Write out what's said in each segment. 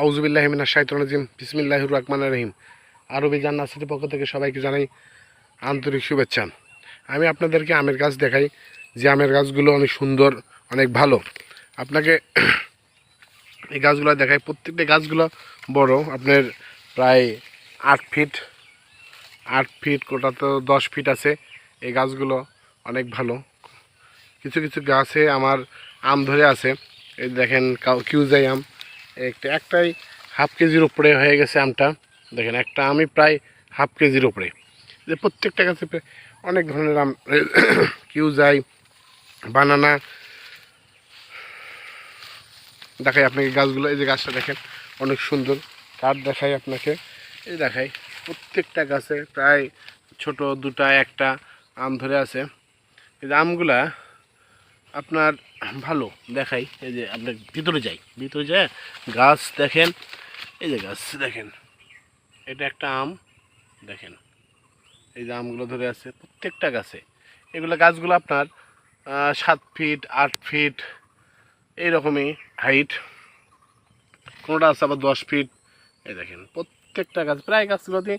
আউযুবিল্লাহি মিনাশ শাইতানির রাজিম বিসমিল্লাহির রহমানির রহিম। আরবি জান্নাত সিটির পক্ষ থেকে সবাইকে জানাই আন্তরিক শুভেচ্ছা। আমি আপনাদেরকে আমের গাছ দেখাই, যে আমের গাছগুলো অনেক সুন্দর, অনেক ভালো। আপনাকে এই গাছগুলো দেখাই। প্রত্যেকটা গাছগুলো বড়, আপনার প্রায় 8 ফিট, 8 ফিট, কোটা তো 10 ফিট আছে। এই গাছগুলো অনেক ভালো। কিছু কিছু গাছে আমার আম ধরে আছে। এই দেখেন কিউজাই আম, একটাই হাফ কেজির উপরে হয়ে গেছে আমটা। দেখেন একটা আমি প্রায় হাফ কেজির উপরে। যে প্রত্যেকটা গাছে অনেক ধরনের আম, কিউজাই, বানানা। দেখাই আপনাকে গাছগুলো। এই যে গাছটা দেখেন অনেক সুন্দর। কাঠ দেখাই আপনাকে, এই দেখাই প্রত্যেকটা গাছে প্রায় ছোট দুটা একটা আম ধরে আছে। এই যে আমগুলা আপনার ভালো দেখাই। এই যে আপনার ভিতরে যায় গাছ দেখেন। এই যে গাছ দেখেন, এটা একটা আম দেখেন। এই যে আমগুলো ধরে আছে প্রত্যেকটা গাছে। এগুলো গাছগুলো আপনার 7 ফিট 8 ফিট এইরকমই হাইট, কোনোটা আছে আবার 10 ফিট। এই দেখেন প্রত্যেকটা গাছ, প্রায় গাছগুলোতে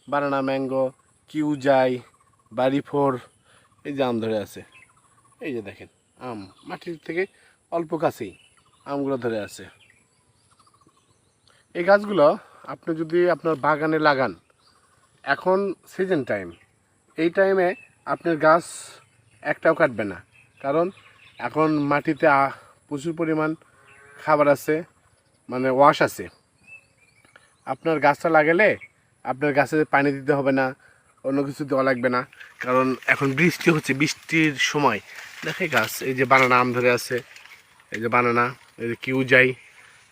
বানানা, ম্যাঙ্গো, কিউজাই, বাড়িফোর, এই যে আম ধরে আছে। এই যে দেখেন আম মাটির থেকে অল্প কাছেই আমগুলো ধরে আছে। এই গাছগুলো আপনি যদি আপনার বাগানে লাগান, এখন সিজন টাইম, এই টাইমে আপনার গাছ একটাও কাটবে না। কারণ এখন মাটিতে প্রচুর পরিমাণ খাবার আছে, মানে ওয়াশ আছে। আপনার গাছটা লাগালে আপনার গাছে পানি দিতে হবে না, অন্য কিছু দেওয়া লাগবে না। কারণ এখন বৃষ্টি হচ্ছে, বৃষ্টির সময় দেখে গাছ। এই যে বানানা আম ধরে আছে, এই যে বানানা, এই যে কিউজাই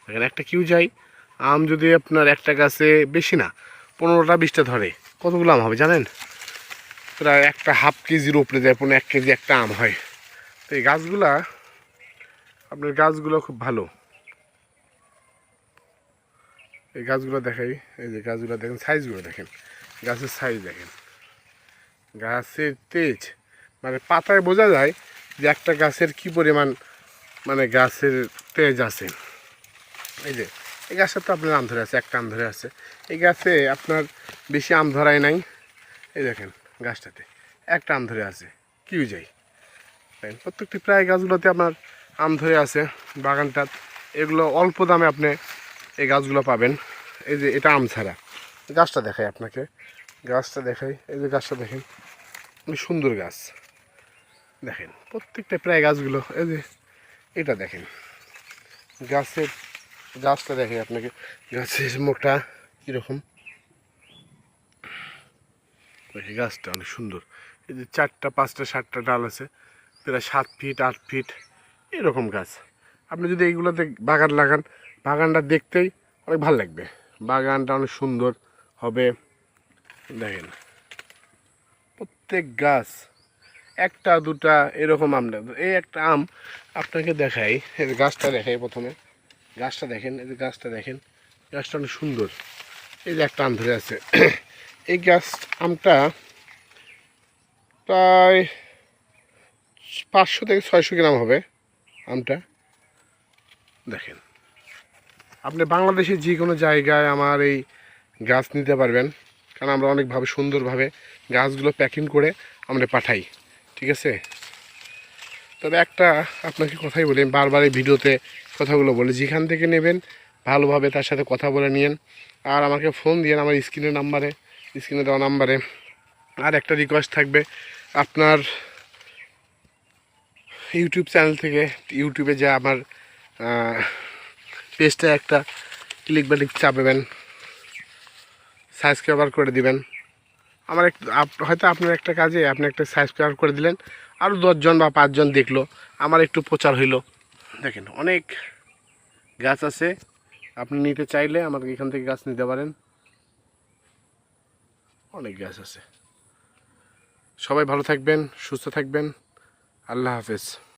দেখেন। একটা কিউজাই আম যদি আপনার একটা গাছে বেশি না 15টা 20টা ধরে, কতগুলো আম হবে জানেন? প্রায় একটা হাফ কেজির উপরে যায়, 1 কেজি একটা আম হয়। তো এই গাছগুলা, আপনার গাছগুলো খুব ভালো। এই গাছগুলো দেখাই। এই যে গাছগুলো দেখেন, সাইজগুলো দেখেন, গাছের সাইজ দেখেন, গাছের তেজ, মানে পাতায় বোঝা যায় যে একটা গাছের কি পরিমাণ, মানে গাছের তেজ আছে। এই যে এই গাছটা তো আপনার আম ধরে আছে, একটা আম ধরে আছে। এই গাছে আপনার বেশি আম ধরায় নাই। এই দেখেন গাছটাতে একটা আম ধরে আছে, কিউ যাই। প্রত্যেকটি প্রায় গাছগুলোতে আপনার আম ধরে আছে বাগানটা। এগুলো অল্প দামে আপনি এই গাছগুলো পাবেন। এই যে এটা আম ছাড়া গাছটা দেখাই আপনাকে, গাছটা দেখাই। এই যে গাছটা দেখেন, অনেক সুন্দর গাছ দেখেন প্রত্যেকটা প্রায় গাছগুলো। এই যে এটা দেখেন গাছের, গাছটা দেখে আপনাকে, গাছের মোটা কীরকম দেখে। গাছটা অনেক সুন্দর। এই যে 4টা 5টা 7টা ডাল আছে, প্রায় 7 ফিট 8 ফিট এরকম গাছ। আপনি যদি এইগুলোতে বাগান লাগান, বাগানটা দেখতেই অনেক ভালো লাগবে, বাগানটা অনেক সুন্দর হবে। দেখেন প্রত্যেক গাছ একটা দুটা এরকম আম নেই। এই একটা আম আপনাকে দেখাই, এই গাছটা দেখাই প্রথমে। গাছটা দেখেন, এই যে গাছটা দেখেন, গাছটা অনেক সুন্দর। এই যে একটা আম ধরে আছে। এই গাছ আমটা প্রায় 500 থেকে 600 গ্রাম হবে আমটা। দেখেন আপনি বাংলাদেশের যে কোনো জায়গায় আমার এই গাছ নিতে পারবেন, কারণ আমরা অনেকভাবে সুন্দরভাবে গাছগুলো প্যাকিং করে আমরা পাঠাই, ঠিক আছে? তবে একটা আপনাকে কথাই বলি, বারবার এই ভিডিওতে কথাগুলো বলি, যেখান থেকে নেবেন ভালোভাবে তার সাথে কথা বলে নিন। আর আমাকে ফোন দিন আমার স্ক্রিনে দেওয়া নাম্বারে। আর একটা রিকোয়েস্ট থাকবে, আপনার ইউটিউব চ্যানেল থেকে, ইউটিউবে যে আমার পেজটা একটা ক্লিক বাটন চাপবেন, সাবস্ক্রাইবার করে দিবেন। আমার হয়তো আপনার একটা কাজে আপনি একটা সাবস্ক্রাইব করে দিলেন, আরও 10জন বা 5জন দেখলো, আমার একটু প্রচার হইলো। দেখেন অনেক গাছ আছে, আপনি নিতে চাইলে আমাকে এখান থেকে গাছ নিতে পারেন, অনেক গাছ আছে। সবাই ভালো থাকবেন, সুস্থ থাকবেন। আল্লাহ হাফেজ।